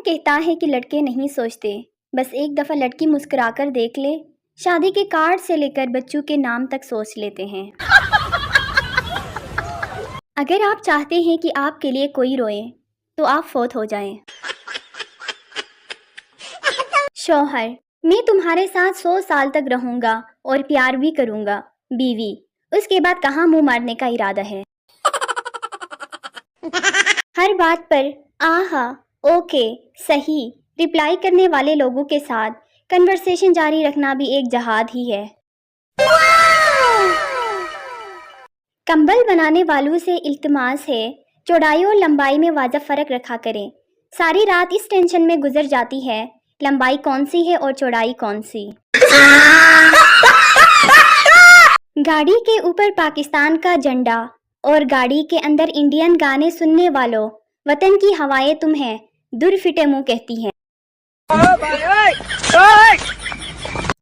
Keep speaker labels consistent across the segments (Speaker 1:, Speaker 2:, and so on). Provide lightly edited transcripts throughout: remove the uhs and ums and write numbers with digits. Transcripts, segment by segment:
Speaker 1: کہتا ہے کہ لڑکے نہیں سوچتے، بس ایک دفعہ لڑکی مسکرا کر دیکھ لے، شادی کے کارڈ سے لے کر بچوں کے نام تک سوچ لیتے ہیں۔ اگر آپ چاہتے ہیں کہ آپ کے لیے کوئی روئے تو آپ فوت ہو جائیں۔ شوہر: میں تمہارے ساتھ 100 سال تک رہوں گا اور پیار بھی کروں گا۔ بیوی: اس کے بعد کہاں منہ مارنے کا ارادہ ہے؟ ہر بات پر آہا، اوکے، صحیح رپلائی کرنے والے لوگوں کے ساتھ کنورسیشن جاری رکھنا بھی ایک جہاد ہی ہے۔ کمبل بنانے والوں سے التماس ہے چوڑائی اور لمبائی میں واضح فرق رکھا کریں۔ ساری رات اس ٹینشن میں گزر جاتی ہے لمبائی کون سی ہے اور چوڑائی کون سی۔ گاڑی کے اوپر پاکستان کا جھنڈا اور گاڑی کے اندر انڈین گانے سننے والوں، وطن کی ہوائیں تمہیں دور فٹے منہ کہتی ہیں۔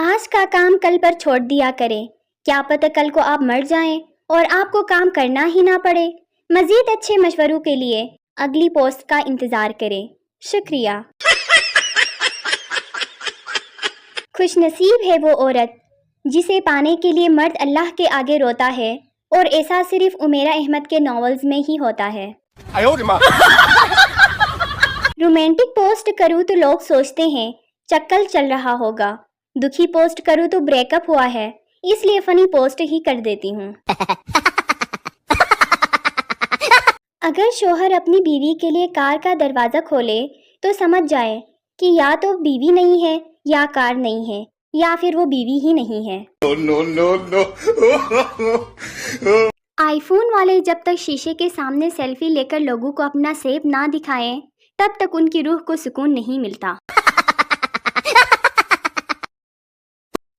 Speaker 1: آج کا کام کل پر چھوڑ دیا کرے، کیا پتہ کل کو آپ مر جائیں اور آپ کو کام کرنا ہی نہ پڑے۔ مزید اچھے مشوروں کے لیے اگلی پوسٹ کا انتظار کریں۔ شکریہ۔ خوش نصیب ہے وہ عورت جسے پانے کے لیے مرد اللہ کے آگے روتا ہے، اور ایسا صرف عمیرہ احمد کے ناولز میں ہی ہوتا ہے۔ رومانٹک پوسٹ کروں تو لوگ سوچتے ہیں چکل چل رہا ہوگا، دکھی پوسٹ کروں تو بریک اپ ہوا ہے، اس لیے فنی پوسٹ ہی کر دیتی ہوں۔ اگر شوہر اپنی بیوی کے لیے کار کا دروازہ کھولے تو سمجھ جائے کہ یا تو بیوی نہیں ہے یا کار نہیں ہے، یا پھر وہ بیوی ہی نہیں ہے۔ آئی فون والے جب تک شیشے کے سامنے سیلفی لے کر لوگوں کو اپنا سیب نہ دکھائیں تب تک ان کی روح کو سکون نہیں ملتا۔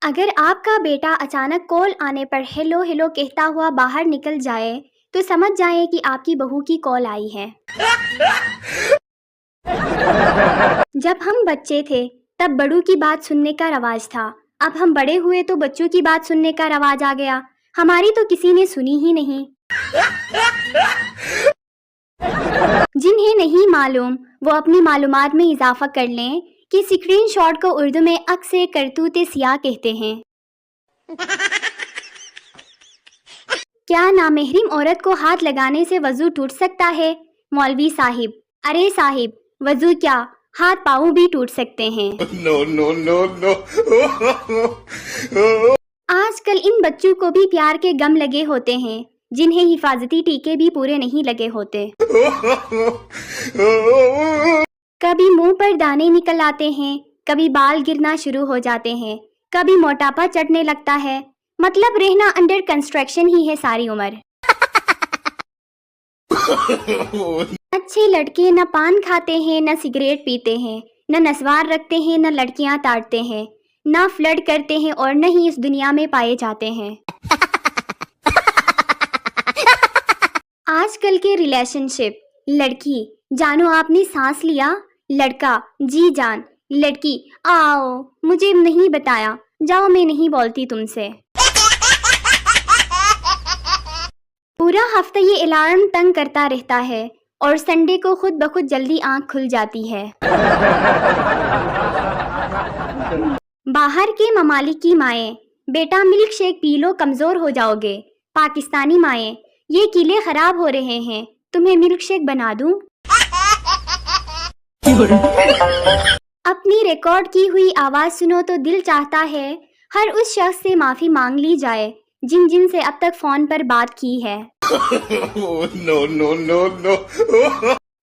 Speaker 1: اگر آپ کا بیٹا اچانک کال آنے پر ہیلو ہیلو کہتا ہوا باہر نکل جائے تو سمجھ جائیں کہ آپ کی بہو کی کال آئی ہے۔ جب ہم بچے تھے تب بڑوں کی بات سننے کا رواج تھا، اب ہم بڑے ہوئے تو بچوں کی بات سننے کا رواج آ گیا، ہماری تو کسی نے سنی ہی نہیں۔ جنہیں نہیں معلوم وہ اپنی معلومات میں اضافہ کر لیں کہ اسکرین شاٹ کو اردو میں عکس کرتوت سیاہ کہتے ہیں۔ کیا نامحرم عورت کو ہاتھ لگانے سے وضو ٹوٹ سکتا ہے؟ مولوی صاحب: ارے صاحب، وضو کیا ہاتھ پاؤں بھی ٹوٹ سکتے ہیں۔ آج کل ان بچوں کو بھی پیار کے غم لگے ہوتے ہیں جنہیں حفاظتی ٹیکے بھی پورے نہیں لگے ہوتے۔ کبھی منہ پر دانے نکل آتے ہیں، کبھی بال گرنا شروع ہو جاتے ہیں، کبھی موٹاپا چڑھنے لگتا ہے، مطلب رہنا انڈر کنسٹرکشن ہی ہے ساری عمر۔ اچھے لڑکے نہ پان کھاتے ہیں، نہ سگریٹ پیتے ہیں، نہ نسوار رکھتے ہیں، نہ لڑکیاں تاڑتے ہیں، نہ فلرٹ کرتے ہیں اور نہ ہی اس دنیا میں پائے جاتے ہیں۔ آج کل کے ریلیشن شپ: لڑکی: جانو آپ نے سانس لیا؟ لڑکا: جی جان۔ لڑکی: آؤ، مجھے نہیں بتایا، جاؤ میں نہیں بولتی تم سے۔ پورا ہفتہ یہ الارم تنگ کرتا رہتا ہے اور سنڈے کو خود بخود جلدی آنکھ کھل جاتی ہے۔ باہر کے ممالک کی مائیں: بیٹا ملک شیک پی لو، کمزور ہو جاؤ گے۔ پاکستانی مائیں: یہ کیلے خراب ہو رہے ہیں، تمہیں ملک شیک بنا دوں؟ اپنی ریکارڈ کی ہوئی آواز سنو تو دل چاہتا ہے ہر اس شخص سے معافی مانگ لی جائے جن سے اب تک فون پر بات کی ہے۔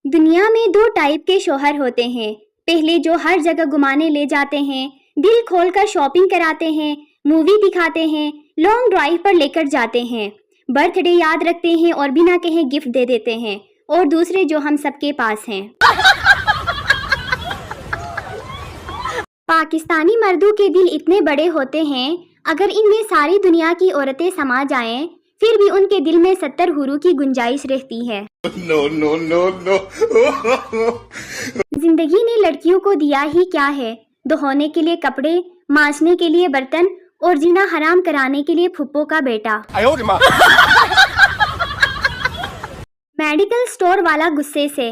Speaker 1: دنیا میں 2 ٹائپ کے شوہر ہوتے ہیں، پہلے جو ہر جگہ گھمانے لے جاتے ہیں، دل کھول کر شاپنگ کراتے ہیں، مووی دکھاتے ہیں، لانگ ڈرائیو پر لے کر جاتے ہیں، برتھ ڈے یاد رکھتے ہیں اور بنا کہیں گفٹ دے دیتے ہیں، اور دوسرے جو ہم سب کے پاس ہیں۔ پاکستانی مردوں کے دل اتنے بڑے ہوتے ہیں، اگر ان میں ساری دنیا کی عورتیں سما جائیں پھر بھی ان کے دل میں 70 حوروں کی گنجائش رہتی ہے۔ زندگی نے لڑکیوں کو دیا ہی کیا ہے؟ دھونے کے لیے کپڑے، مانجنے کے لیے برتن اور جینا حرام کرانے کے لیے پھپھو کا بیٹا۔ میڈیکل سٹور والا غصے سے: